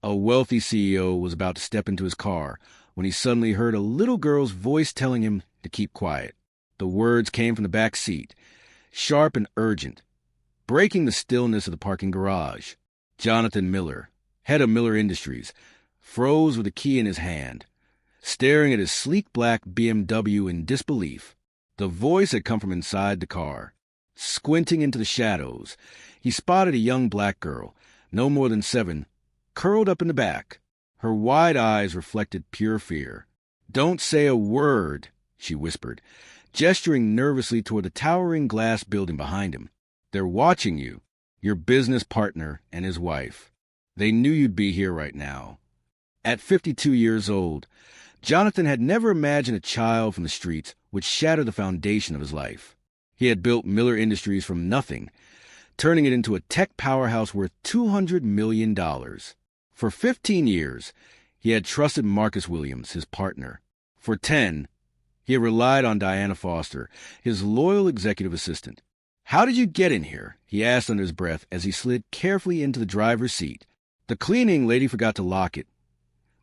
A wealthy CEO was about to step into his car when he suddenly heard a little girl's voice telling him to keep quiet. The words came from the back seat, sharp and urgent, breaking the stillness of the parking garage. Jonathan Miller, head of Miller Industries, froze with the key in his hand, staring at his sleek black BMW in disbelief. The voice had come from inside the car. Squinting into the shadows, he spotted a young black girl, no more than 7, curled up in the back. Her wide eyes reflected pure fear. "Don't say a word," she whispered, gesturing nervously toward the towering glass building behind him. "They're watching you, your business partner and his wife. They knew you'd be here right now." At 52 years old, Jonathan had never imagined a child from the streets would shatter the foundation of his life. He had built Miller Industries from nothing, turning it into a tech powerhouse worth $200 million. For 15 years, he had trusted Marcus Williams, his partner. For 10, he had relied on Diana Foster, his loyal executive assistant. "How did you get in here?" he asked under his breath as he slid carefully into the driver's seat. "The cleaning lady forgot to lock it,"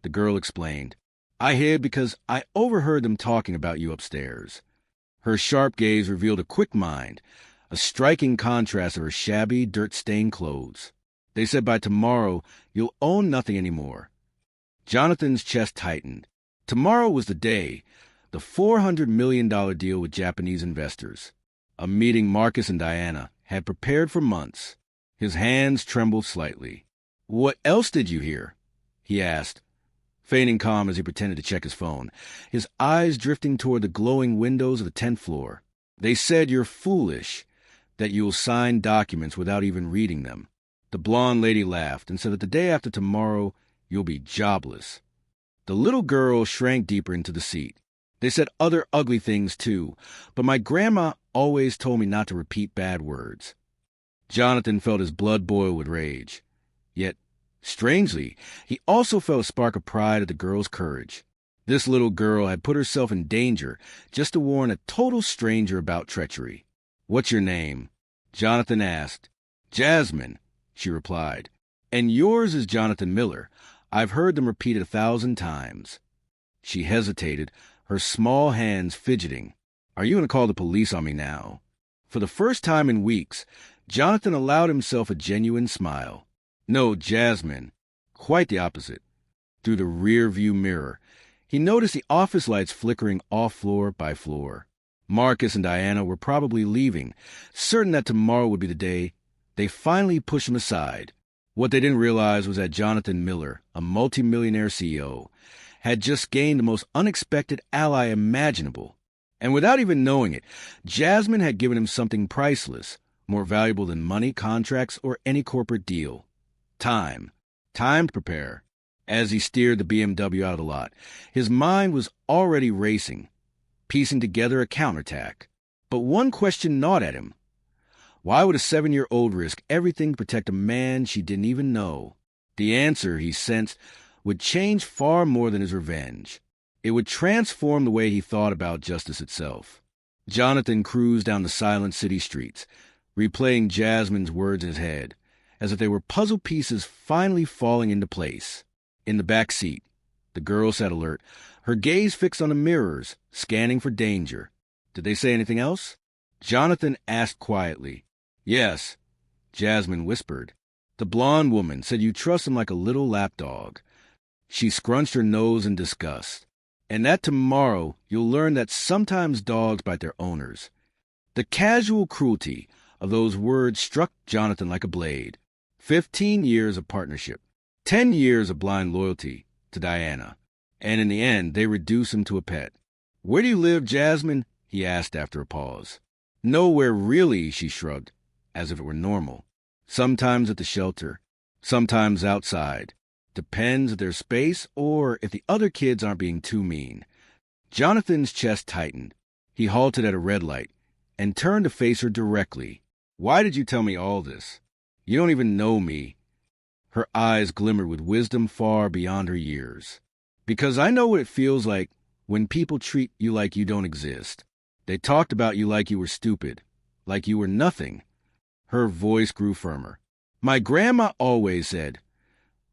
the girl explained. "I hid because I overheard them talking about you upstairs." Her sharp gaze revealed a quick mind, a striking contrast of her shabby, dirt-stained clothes. "They said by tomorrow you'll own nothing anymore." Jonathan's chest tightened. Tomorrow was the day, the $400 million deal with Japanese investors. A meeting Marcus and Diana had prepared for months. His hands trembled slightly. "What else did you hear?" he asked, feigning calm as he pretended to check his phone, his eyes drifting toward the glowing windows of the 10th floor. "They said you're foolish, that you'll sign documents without even reading them." The blonde lady laughed and said that the day after tomorrow, you'll be jobless. The little girl shrank deeper into the seat. "They said other ugly things, too, but my grandma always told me not to repeat bad words." Jonathan felt his blood boil with rage. Yet, strangely, he also felt a spark of pride at the girl's courage. This little girl had put herself in danger just to warn a total stranger about treachery. "What's your name?" Jonathan asked. "Jasmine," she replied. "And yours is Jonathan Miller. I've heard them repeat it 1,000 times. She hesitated, her small hands fidgeting. "Are you going to call the police on me now?" For the first time in weeks, Jonathan allowed himself a genuine smile. "No, Jasmine. Quite the opposite." Through the rear-view mirror, he noticed the office lights flickering off floor by floor. Marcus and Diana were probably leaving, certain that tomorrow would be the day. They finally pushed him aside. What they didn't realize was that Jonathan Miller, a multimillionaire CEO, had just gained the most unexpected ally imaginable. And without even knowing it, Jasmine had given him something priceless, more valuable than money, contracts, or any corporate deal. Time. Time to prepare. As he steered the BMW out of the lot, his mind was already racing, piecing together a counterattack. But one question gnawed at him. Why would a 7-year-old risk everything to protect a man she didn't even know? The answer, he sensed, would change far more than his revenge. It would transform the way he thought about justice itself. Jonathan cruised down the silent city streets, replaying Jasmine's words in his head, as if they were puzzle pieces finally falling into place. In the back seat, the girl sat alert, her gaze fixed on the mirrors, scanning for danger. Did they say anything else? Jonathan asked quietly. "Yes," Jasmine whispered. "The blonde woman said you trust him like a little lapdog." She scrunched her nose in disgust. "And that tomorrow you'll learn that sometimes dogs bite their owners." The casual cruelty of those words struck Jonathan like a blade. 15 years of partnership, 10 years of blind loyalty to Diana, and in the end they reduced him to a pet. "Where do you live, Jasmine?" he asked after a pause. "Nowhere really," she shrugged, as if it were normal. "Sometimes at the shelter, sometimes outside. Depends if there's space or if the other kids aren't being too mean." Jonathan's chest tightened. He halted at a red light and turned to face her directly. "Why did you tell me all this? You don't even know me." Her eyes glimmered with wisdom far beyond her years. "Because I know what it feels like when people treat you like you don't exist. They talked about you like you were stupid, like you were nothing." Her voice grew firmer. "My grandma always said,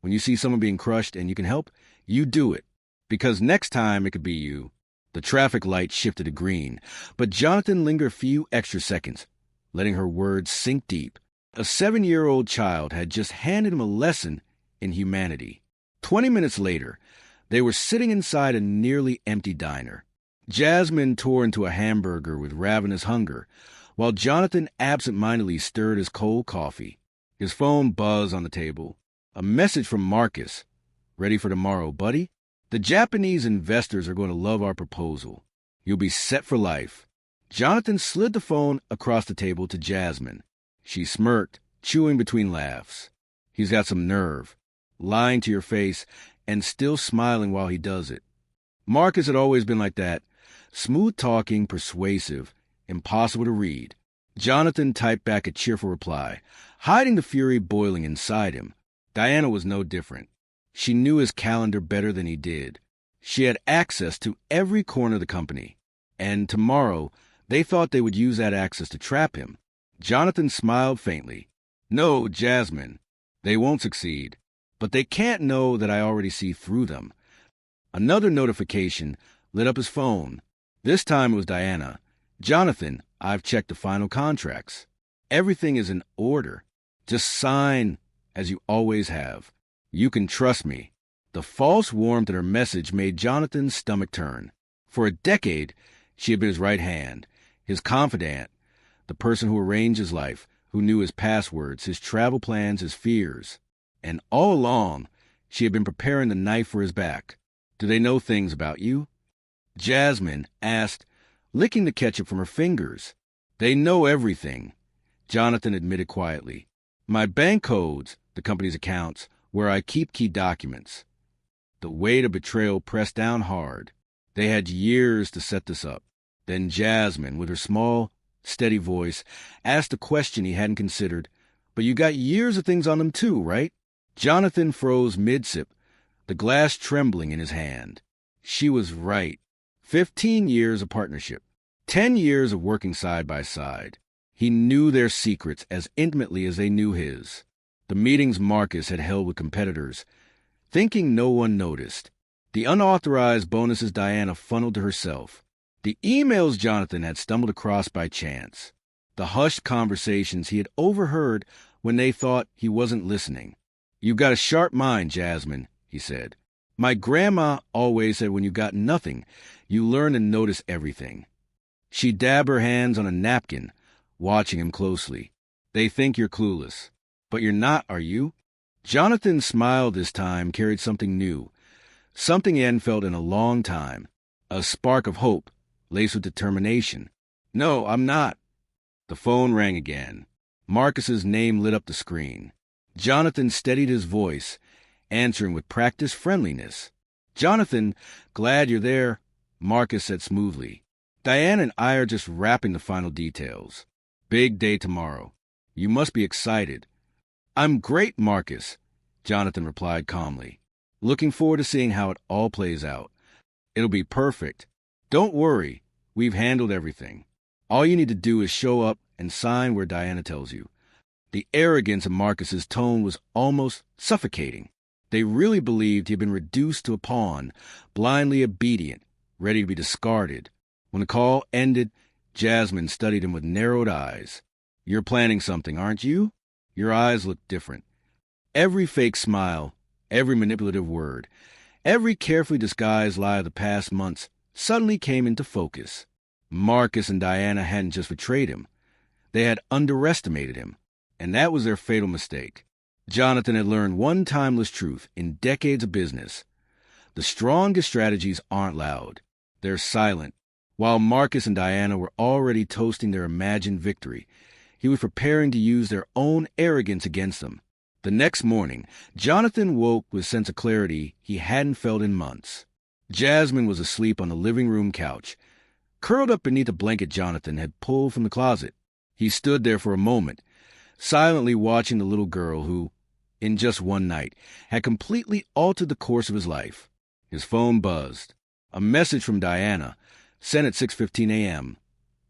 When you see someone being crushed and you can help, you do it. Because next time it could be you. The traffic light shifted to green, but Jonathan lingered a few extra seconds, letting her words sink deep. A 7-year-old child had just handed him a lesson in humanity. 20 minutes later, they were sitting inside a nearly empty diner. Jasmine tore into a hamburger with ravenous hunger, while Jonathan absent-mindedly stirred his cold coffee. His phone buzzed on the table. A message from Marcus. "Ready for tomorrow, buddy? The Japanese investors are going to love our proposal. You'll be set for life." Jonathan slid the phone across the table to Jasmine. She smirked, chewing between laughs. "He's got some nerve, lying to your face and still smiling while he does it." Marcus had always been like that, smooth-talking, persuasive, impossible to read. Jonathan typed back a cheerful reply, hiding the fury boiling inside him. Diana was no different. She knew his calendar better than he did. She had access to every corner of the company. And tomorrow, they thought they would use that access to trap him. Jonathan smiled faintly. "No, Jasmine, they won't succeed. But they can't know that I already see through them." Another notification lit up his phone. This time it was Diana. "Jonathan, I've checked the final contracts. Everything is in order. Just sign as you always have. You can trust me." The false warmth in her message made Jonathan's stomach turn. For a decade, she had been his right hand, his confidant, the person who arranged his life, who knew his passwords, his travel plans, his fears. And all along, she had been preparing the knife for his back. "Do they know things about you?" Jasmine asked, licking the ketchup from her fingers. "They know everything," Jonathan admitted quietly. "My bank codes, the company's accounts, where I keep key documents." The weight of betrayal pressed down hard. They had years to set this up. Then Jasmine, with her small, steady voice, asked a question he hadn't considered. "But you got years of things on them too, right?" Jonathan froze mid-sip, the glass trembling in his hand. She was right. 15 years of partnership. 10 years of working side by side. He knew their secrets as intimately as they knew his. The meetings Marcus had held with competitors, thinking no one noticed. The unauthorized bonuses Diana funneled to herself. The emails Jonathan had stumbled across by chance. The hushed conversations he had overheard when they thought he wasn't listening. "You've got a sharp mind, Jasmine," he said. "My grandma always said when you got nothing, you learn to notice everything." She dabbed her hands on a napkin, watching him closely. "They think you're clueless. But you're not, are you?" Jonathan's smile this time carried something new, something he hadn't felt in a long time, a spark of hope, laced with determination. "No, I'm not." The phone rang again. Marcus's name lit up the screen. Jonathan steadied his voice, answering with practiced friendliness. "Jonathan, glad you're there," Marcus said smoothly. "Diane and I are just wrapping the final details. Big day tomorrow. You must be excited." "I'm great, Marcus," Jonathan replied calmly. "Looking forward to seeing how it all plays out. It'll be perfect. Don't worry, we've handled everything. All you need to do is show up and sign where Diana tells you." The arrogance in Marcus's tone was almost suffocating. They really believed he had been reduced to a pawn, blindly obedient, ready to be discarded. When the call ended, Jasmine studied him with narrowed eyes. "You're planning something, aren't you?" Your eyes looked different. Every fake smile, every manipulative word, every carefully disguised lie of the past months suddenly came into focus. Marcus and Diana hadn't just betrayed him. They had underestimated him, and that was their fatal mistake. Jonathan had learned one timeless truth in decades of business. The strongest strategies aren't loud. They're silent. While Marcus and Diana were already toasting their imagined victory, he was preparing to use their own arrogance against them. The next morning, Jonathan woke with a sense of clarity he hadn't felt in months. Jasmine was asleep on the living room couch, curled up beneath a blanket Jonathan had pulled from the closet. He stood there for a moment, silently watching the little girl who, in just one night, had completely altered the course of his life. His phone buzzed. A message from Diana, sent at 6:15 a.m.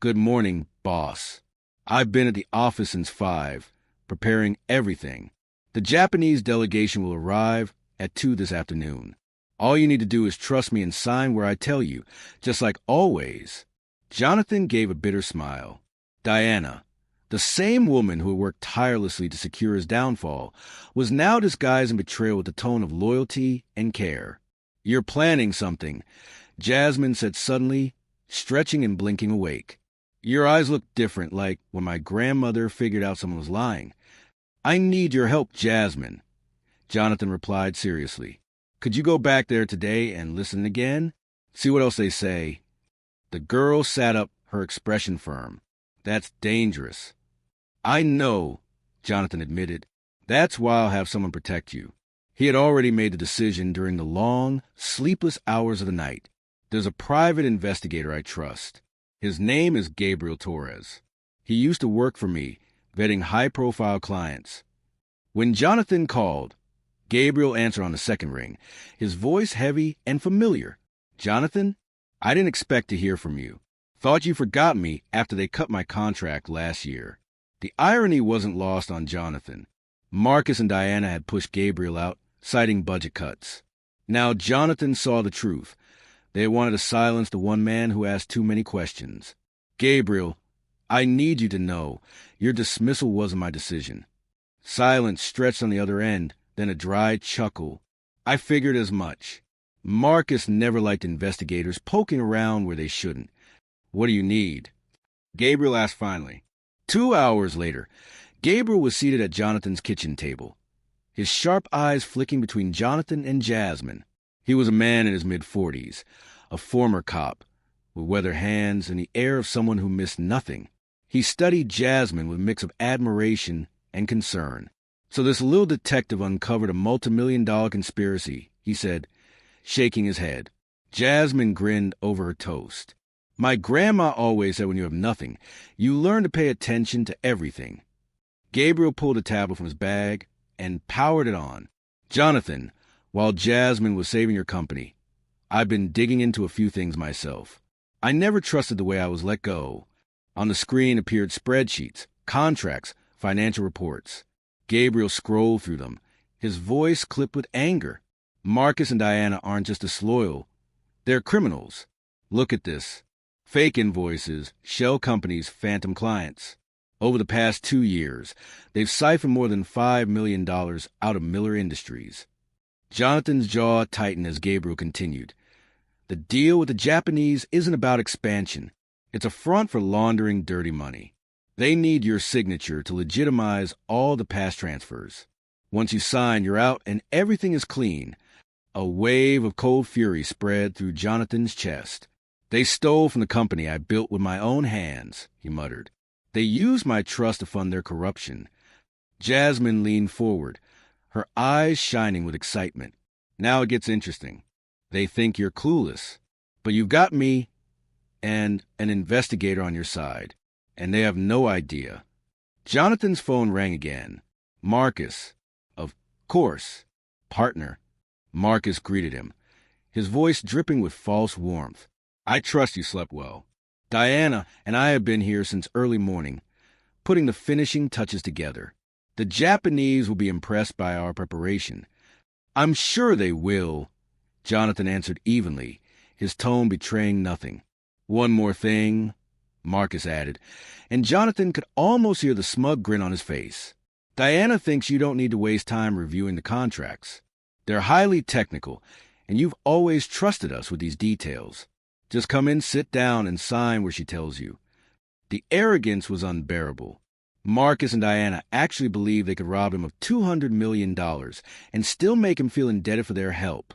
"Good morning, boss. I've been at the office since 5, preparing everything. The Japanese delegation will arrive at 2 this afternoon. All you need to do is trust me and sign where I tell you, just like always." Jonathan gave a bitter smile. Diana, the same woman who had worked tirelessly to secure his downfall, was now disguised in betrayal with a tone of loyalty and care. "You're planning something," Jasmine said suddenly, stretching and blinking awake. "Your eyes look different, like when my grandmother figured out someone was lying." "I need your help, Jasmine," Jonathan replied seriously. "Could you go back there today and listen again? See what else they say?" The girl sat up, her expression firm. "That's dangerous." "I know," Jonathan admitted. "That's why I'll have someone protect you." He had already made the decision during the long, sleepless hours of the night. "There's a private investigator I trust. His name is Gabriel Torres. He used to work for me, vetting high-profile clients." When Jonathan called, Gabriel answered on the second ring, his voice heavy and familiar. "Jonathan, I didn't expect to hear from you. Thought you forgot me after they cut my contract last year." The irony wasn't lost on Jonathan. Marcus and Diana had pushed Gabriel out, citing budget cuts. Now Jonathan saw the truth. They wanted to silence the one man who asked too many questions. "Gabriel, I need you to know, your dismissal wasn't my decision." Silence stretched on the other end, then a dry chuckle. "I figured as much. Marcus never liked investigators poking around where they shouldn't." "What do you need?" Gabriel asked finally. 2 hours later, Gabriel was seated at Jonathan's kitchen table, his sharp eyes flicking between Jonathan and Jasmine. He was a man in his mid-40s, a former cop, with weathered hands and the air of someone who missed nothing. He studied Jasmine with a mix of admiration and concern. "So this little detective uncovered a multi-million-dollar conspiracy," he said, shaking his head. Jasmine grinned over her toast. "My grandma always said when you have nothing, you learn to pay attention to everything." Gabriel pulled a tablet from his bag and powered it on. "Jonathan, while Jasmine was saving your company, I've been digging into a few things myself. I never trusted the way I was let go." On the screen appeared spreadsheets, contracts, financial reports. Gabriel scrolled through them, his voice clipped with anger. "Marcus and Diana aren't just disloyal. They're criminals. Look at this. Fake invoices, shell companies, phantom clients. Over the past 2 years, they've siphoned more than $5 million out of Miller Industries." Jonathan's jaw tightened as Gabriel continued. "The deal with the Japanese isn't about expansion. It's a front for laundering dirty money. They need your signature to legitimize all the past transfers. Once you sign, you're out and everything is clean." A wave of cold fury spread through Jonathan's chest. "They stole from the company I built with my own hands," he muttered. "They used my trust to fund their corruption." Jasmine leaned forward, her eyes shining with excitement. "Now it gets interesting. They think you're clueless, but you've got me and an investigator on your side, and they have no idea." Jonathan's phone rang again. "Marcus." "Of course." "Partner." Marcus greeted him, his voice dripping with false warmth. "I trust you slept well. Diana and I have been here since early morning, putting the finishing touches together. The Japanese will be impressed by our preparation." "I'm sure they will," Jonathan answered evenly, his tone betraying nothing. "One more thing," Marcus added, and Jonathan could almost hear the smug grin on his face. "Diana thinks you don't need to waste time reviewing the contracts. They're highly technical, and you've always trusted us with these details. Just come in, sit down, and sign where she tells you." The arrogance was unbearable. Marcus and Diana actually believed they could rob him of $200 million and still make him feel indebted for their help.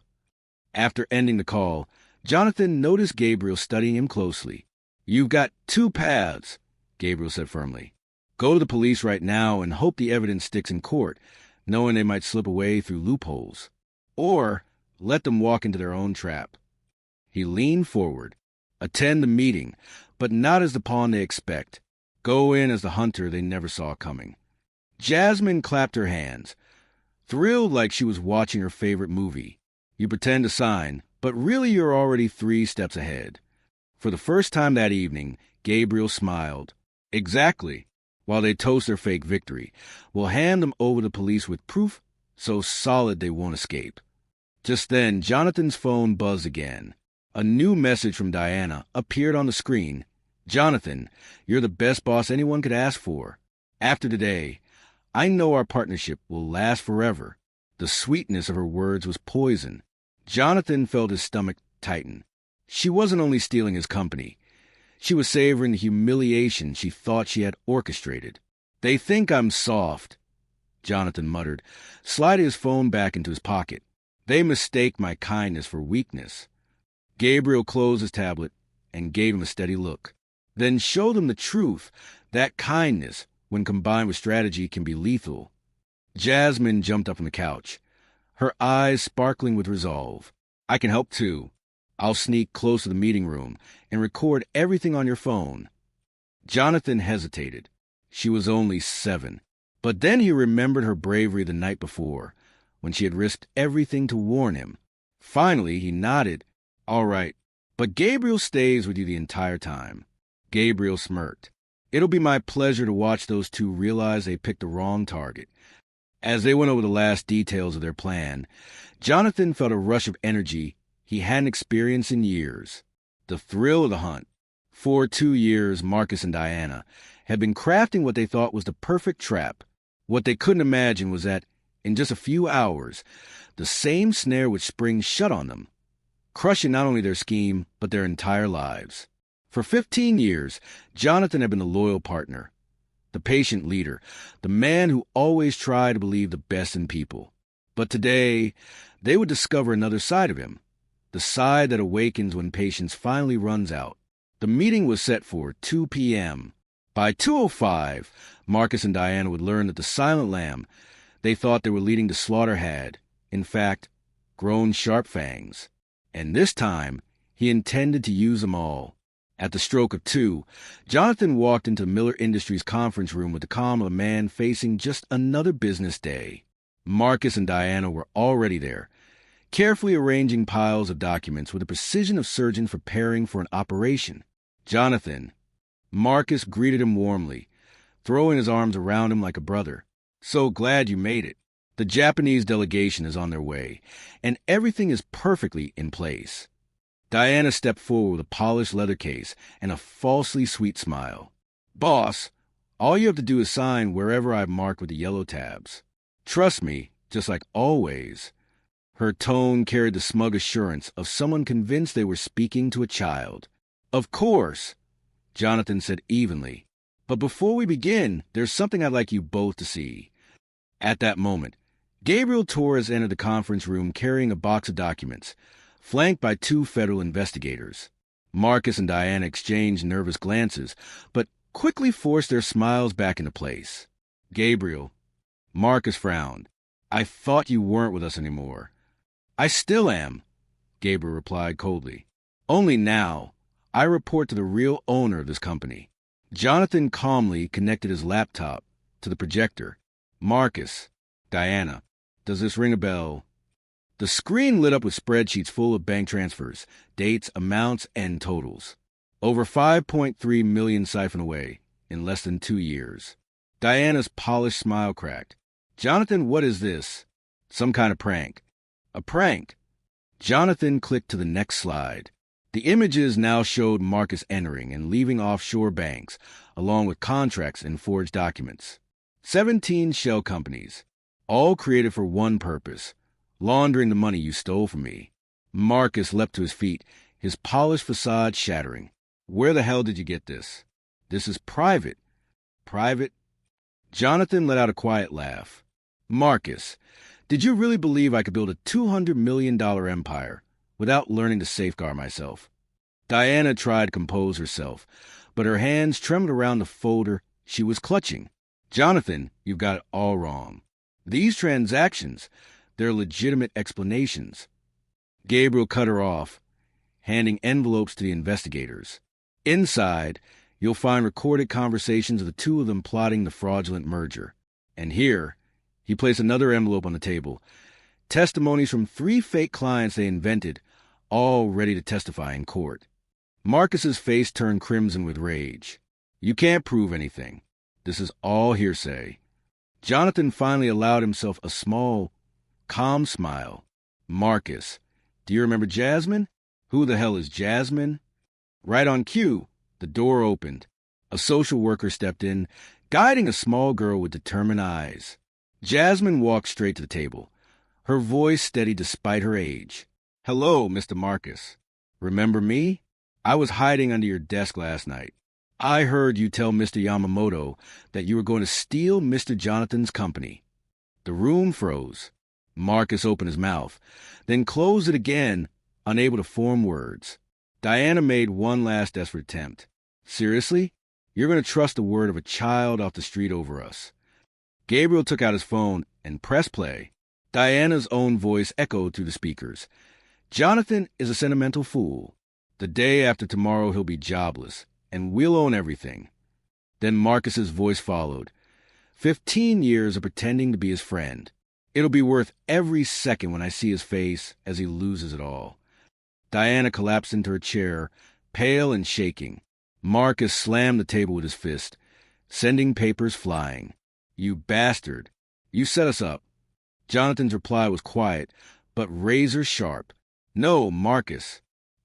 After ending the call, Jonathan noticed Gabriel studying him closely. "You've got 2 paths," Gabriel said firmly. "Go to the police right now and hope the evidence sticks in court, knowing they might slip away through loopholes. Or let them walk into their own trap." He leaned forward. "Attend the meeting, but not as the pawn they expect. Go in as the hunter they never saw coming." Jasmine clapped her hands, thrilled like she was watching her favorite movie. You pretend to sign, but really you're already 3 steps ahead. For the first time that evening, Gabriel smiled. "Exactly. while they toast their fake victory. We'll hand them over to police with proof so solid they won't escape. Just then, Jonathan's phone buzzed again. A new message from Diana appeared on the screen. "Jonathan, you're the best boss anyone could ask for. After today, I know our partnership will last forever." The sweetness of her words was poison. Jonathan felt his stomach tighten. She wasn't only stealing his company. She was savoring the humiliation she thought she had orchestrated. "They think I'm soft," Jonathan muttered, sliding his phone back into his pocket. "They mistake my kindness for weakness." Gabriel closed his tablet and gave him a steady look. "Then show them the truth. That kindness, when combined with strategy, can be lethal." Jasmine jumped up from the couch, her eyes sparkling with resolve. "I can help too. I'll sneak close to the meeting room and record everything on your phone." Jonathan hesitated. She was only 7. But then he remembered her bravery the night before, when she had risked everything to warn him. Finally, he nodded. "All right, but Gabriel stays with you the entire time." Gabriel smirked. "It'll be my pleasure to watch those two realize they picked the wrong target." As they went over the last details of their plan, Jonathan felt a rush of energy he hadn't experienced in years. The thrill of the hunt. For 2 years, Marcus and Diana had been crafting what they thought was the perfect trap. What they couldn't imagine was that, in just a few hours, the same snare would spring shut on them, crushing not only their scheme, but their entire lives. For 15 years, Jonathan had been the loyal partner, the patient leader, the man who always tried to believe the best in people. But today, they would discover another side of him, the side that awakens when patience finally runs out. The meeting was set for 2 p.m. By 2:05, Marcus and Diana would learn that the silent lamb they thought they were leading to slaughter had, in fact, grown sharp fangs. And this time, he intended to use them all. At the stroke of 2, Jonathan walked into the Miller Industries conference room with the calm of a man facing just another business day. Marcus and Diana were already there, carefully arranging piles of documents with the precision of surgeons preparing for an operation. "Jonathan." Marcus greeted him warmly, throwing his arms around him like a brother. "So glad you made it. The Japanese delegation is on their way, and everything is perfectly in place." Diana stepped forward with a polished leather case and a falsely sweet smile. "Boss, all you have to do is sign wherever I've marked with the yellow tabs. Trust me, just like always." Her tone carried the smug assurance of someone convinced they were speaking to a child. "Of course," Jonathan said evenly. "But before we begin, there's something I'd like you both to see." At that moment, Gabriel Torres entered the conference room carrying a box of documents, flanked by 2 federal investigators. Marcus and Diana exchanged nervous glances, but quickly forced their smiles back into place. "Gabriel." Marcus frowned. "I thought you weren't with us anymore." "I still am," Gabriel replied coldly. "Only now. I report to the real owner of this company." Jonathan calmly connected his laptop to the projector. "Marcus, Diana, does this ring a bell?" The screen lit up with spreadsheets full of bank transfers, dates, amounts, and totals. Over 5.3 million siphoned away in less than 2 years. Diana's polished smile cracked. "Jonathan, what is this? Some kind of prank." "A prank?" Jonathan clicked to the next slide. The images now showed Marcus entering and leaving offshore banks, along with contracts and forged documents. 17 shell companies, all created for one purpose: laundering the money you stole from me. Marcus leapt to his feet, his polished facade shattering. "Where the hell did you get this? This is private." "Private?" Jonathan let out a quiet laugh. "Marcus, did you really believe I could build a $200 million empire without learning to safeguard myself?" Diana tried to compose herself, but her hands trembled around the folder she was clutching. "Jonathan, you've got it all wrong. These transactions, they're legitimate explanations." Gabriel cut her off, handing envelopes to the investigators. "Inside, you'll find recorded conversations of the 2 of them plotting the fraudulent merger. And here," he placed another envelope on the table, "testimonies from 3 fake clients they invented, all ready to testify in court." Marcus's face turned crimson with rage. "You can't prove anything." This is all hearsay. Jonathan finally allowed himself a small, calm smile. Marcus, do you remember Jasmine? Who the hell is Jasmine? Right on cue, the door opened. A social worker stepped in, guiding a small girl with determined eyes. Jasmine walked straight to the table, her voice steady despite her age. Hello, Mr. Marcus. Remember me? I was hiding under your desk last night. I heard you tell Mr. Yamamoto that you were going to steal Mr. Jonathan's company. The room froze. Marcus opened his mouth, then closed it again, unable to form words. Diana made one last desperate attempt. Seriously? You're going to trust the word of a child off the street over us? Gabriel took out his phone and pressed play. Diana's own voice echoed through the speakers. Jonathan is a sentimental fool. The day after tomorrow he'll be jobless, and we'll own everything. Then Marcus's voice followed. 15 years of pretending to be his friend. It'll be worth every second when I see his face as he loses it all. Diana collapsed into her chair, pale and shaking. Marcus slammed the table with his fist, sending papers flying. You bastard. You set us up. Jonathan's reply was quiet, but razor sharp. No, Marcus.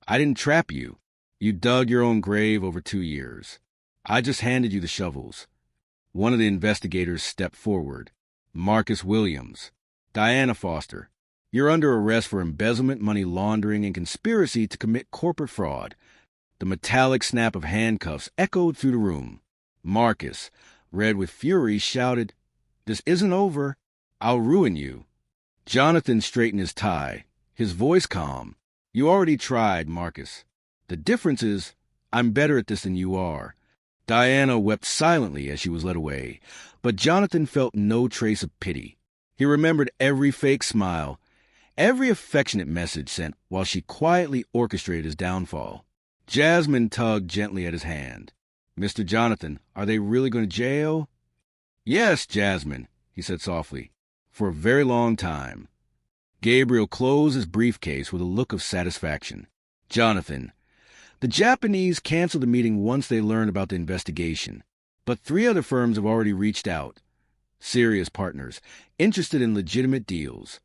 I didn't trap you. You dug your own grave over 2 years. I just handed you the shovels. One of the investigators stepped forward. Marcus Williams. Diana Foster. You're under arrest for embezzlement, money laundering, and conspiracy to commit corporate fraud. The metallic snap of handcuffs echoed through the room. Marcus, red with fury, shouted, This isn't over. I'll ruin you. Jonathan straightened his tie, his voice calm. You already tried, Marcus. The difference is, I'm better at this than you are. Diana wept silently as she was led away, but Jonathan felt no trace of pity. He remembered every fake smile, every affectionate message sent while she quietly orchestrated his downfall. Jasmine tugged gently at his hand. Mr. Jonathan, are they really going to jail? Yes, Jasmine, he said softly, for a very long time. Gabriel closed his briefcase with a look of satisfaction. Jonathan, the Japanese canceled the meeting once they learned about the investigation, but 3 other firms have already reached out. Serious partners, interested in legitimate deals.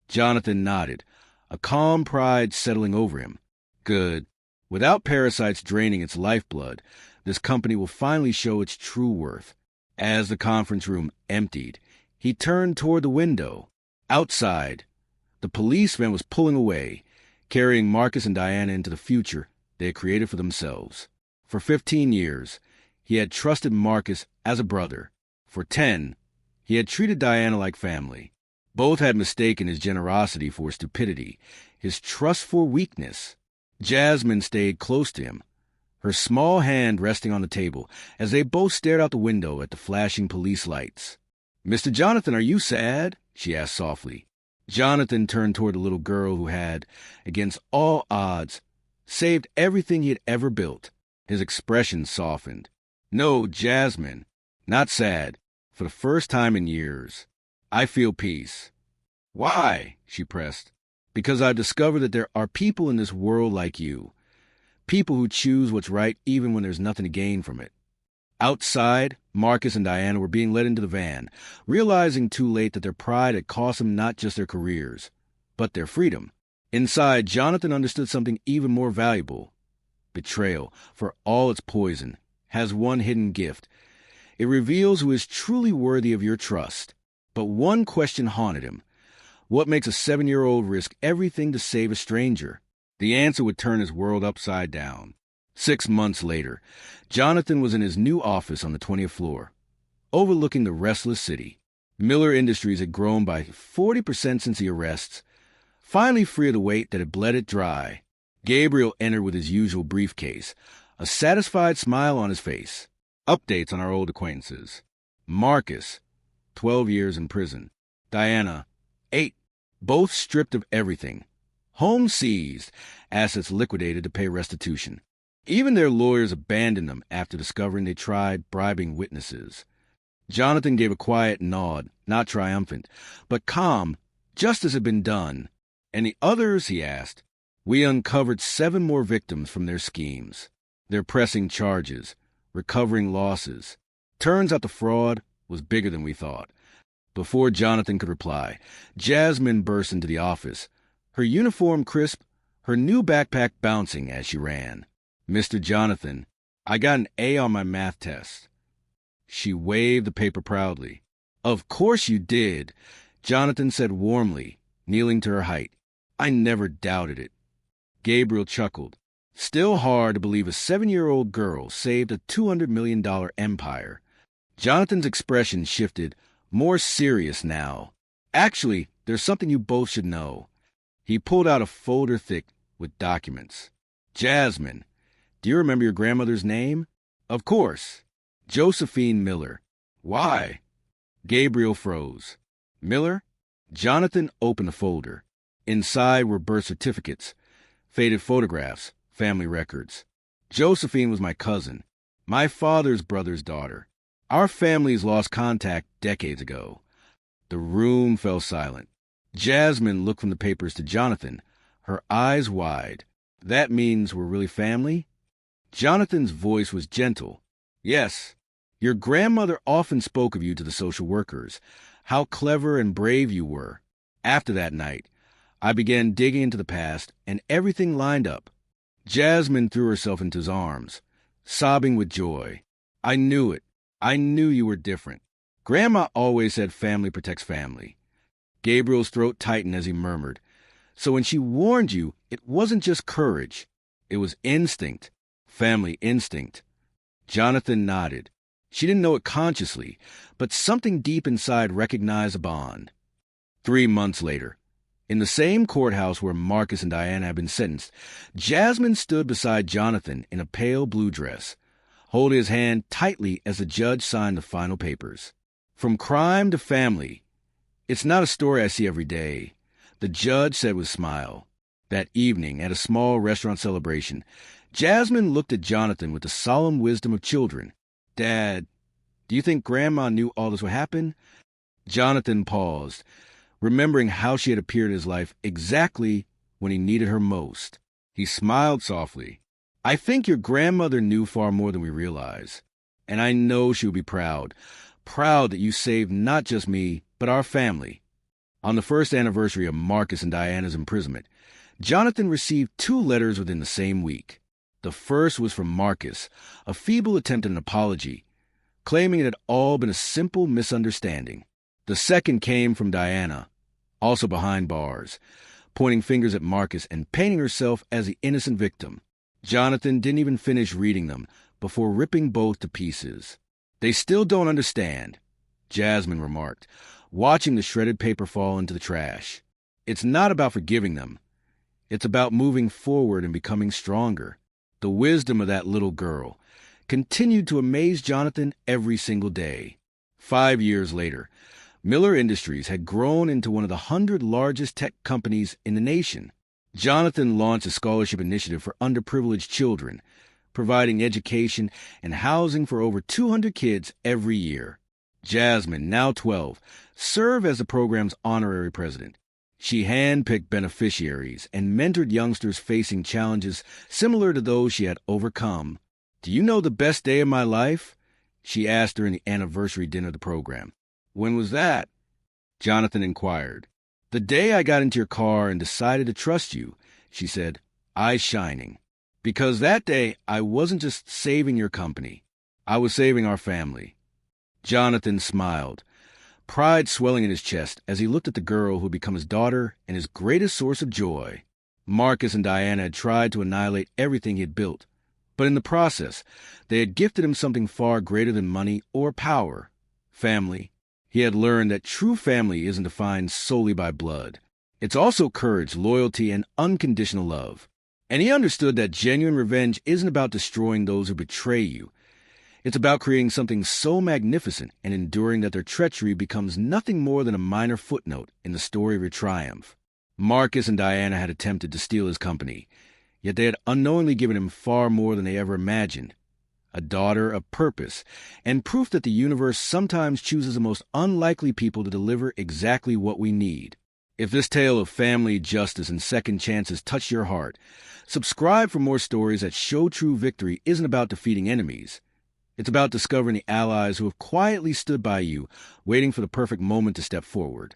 Jonathan nodded, a calm pride settling over him. Good. Without parasites draining its lifeblood, this company will finally show its true worth. As the conference room emptied, he turned toward the window. Outside, the policeman was pulling away, carrying Marcus and Diana into the future they had created for themselves. For 15 years, he had trusted Marcus as a brother. For 10, he had treated Diana like family. Both had mistaken his generosity for stupidity, his trust for weakness. Jasmine stayed close to him, her small hand resting on the table as they both stared out the window at the flashing police lights. Mr. Jonathan, are you sad? She asked softly. Jonathan turned toward the little girl who had, against all odds, saved everything he had ever built. His expression softened. No, Jasmine, not sad. For the first time in years, I feel peace. Why? She pressed. Because I've discovered that there are people in this world like you. People who choose what's right even when there's nothing to gain from it. Outside, Marcus and Diana were being led into the van, realizing too late that their pride had cost them not just their careers, but their freedom. Inside, Jonathan understood something even more valuable. Betrayal, for all its poison, has one hidden gift. It reveals who is truly worthy of your trust. But one question haunted him. What makes a 7-year-old risk everything to save a stranger? The answer would turn his world upside down. 6 months later, Jonathan was in his new office on the 20th floor, overlooking the restless city. Miller Industries had grown by 40% since the arrests, finally free of the weight that had bled it dry. Gabriel entered with his usual briefcase, a satisfied smile on his face. Updates on our old acquaintances. Marcus, 12 years in prison. Diana, 8. Both stripped of everything. Home seized, assets liquidated to pay restitution. Even their lawyers abandoned them after discovering they tried bribing witnesses. Jonathan gave a quiet nod, not triumphant, but calm. Justice had been done. And the others, he asked. We uncovered 7 more victims from their schemes. They're pressing charges, recovering losses. Turns out the fraud was bigger than we thought. Before Jonathan could reply, Jasmine burst into the office, her uniform crisp, her new backpack bouncing as she ran. "Mr. Jonathan, I got an A on my math test." She waved the paper proudly. "Of course you did," Jonathan said warmly, kneeling to her height. "I never doubted it." Gabriel chuckled. Still hard to believe a 7-year-old girl saved a $200 million empire. Jonathan's expression shifted, more serious now. "Actually, there's something you both should know." He pulled out a folder thick with documents. "Jasmine, do you remember your grandmother's name?" "Of course. Josephine Miller." "Why?" Gabriel froze. "Miller?" Jonathan opened the folder. Inside were birth certificates, faded photographs, family records. "Josephine was my cousin, my father's brother's daughter. Our families lost contact decades ago." The room fell silent. Jasmine looked from the papers to Jonathan, her eyes wide. "That means we're really family?" Jonathan's voice was gentle. "Yes. Your grandmother often spoke of you to the social workers, how clever and brave you were. After that night, I began digging into the past, and everything lined up." Jasmine threw herself into his arms, sobbing with joy. "I knew it. I knew you were different. Grandma always said family protects family." Gabriel's throat tightened as he murmured, "So when she warned you, it wasn't just courage. It was instinct. Family instinct." Jonathan nodded. She didn't know it consciously, but something deep inside recognized a bond. 3 months later, in the same courthouse where Marcus and Diana had been sentenced, Jasmine stood beside Jonathan in a pale blue dress, holding his hand tightly as the judge signed the final papers. "From crime to family. It's not a story I see every day," the judge said with a smile. That evening, at a small restaurant celebration, Jasmine looked at Jonathan with the solemn wisdom of children. "Dad, do you think Grandma knew all this would happen?" Jonathan paused, remembering how she had appeared in his life exactly when he needed her most. He smiled softly. "I think your grandmother knew far more than we realize. And I know she would be proud that you saved not just me, but our family." On the first anniversary of Marcus and Diana's imprisonment, Jonathan received 2 letters within the same week. The first was from Marcus, a feeble attempt at an apology, claiming it had all been a simple misunderstanding. The second came from Diana, also behind bars, pointing fingers at Marcus and painting herself as the innocent victim. Jonathan didn't even finish reading them before ripping both to pieces. "They still don't understand," Jasmine remarked, watching the shredded paper fall into the trash. "It's not about forgiving them. It's about moving forward and becoming stronger." The wisdom of that little girl continued to amaze Jonathan every single day. 5 years later, Miller Industries had grown into one of the 100 largest tech companies in the nation. Jonathan launched a scholarship initiative for underprivileged children, providing education and housing for over 200 kids every year. Jasmine, now 12, served as the program's honorary president. She handpicked beneficiaries and mentored youngsters facing challenges similar to those she had overcome. "Do you know the best day of my life?" she asked during the anniversary dinner of the program. "When was that?" Jonathan inquired. "The day I got into your car and decided to trust you," she said, eyes shining. "Because that day I wasn't just saving your company. I was saving our family." Jonathan smiled, pride swelling in his chest as he looked at the girl who had become his daughter and his greatest source of joy. Marcus and Diana had tried to annihilate everything he had built, but in the process, they had gifted him something far greater than money or power: family. He had learned that true family isn't defined solely by blood. It's also courage, loyalty, and unconditional love. And he understood that genuine revenge isn't about destroying those who betray you. It's about creating something so magnificent and enduring that their treachery becomes nothing more than a minor footnote in the story of your triumph. Marcus and Diana had attempted to steal his company, yet they had unknowingly given him far more than they ever imagined: a daughter, a purpose, and proof that the universe sometimes chooses the most unlikely people to deliver exactly what we need. If this tale of family, justice, and second chances touched your heart, subscribe for more stories that show true victory isn't about defeating enemies. It's about discovering the allies who have quietly stood by you, waiting for the perfect moment to step forward.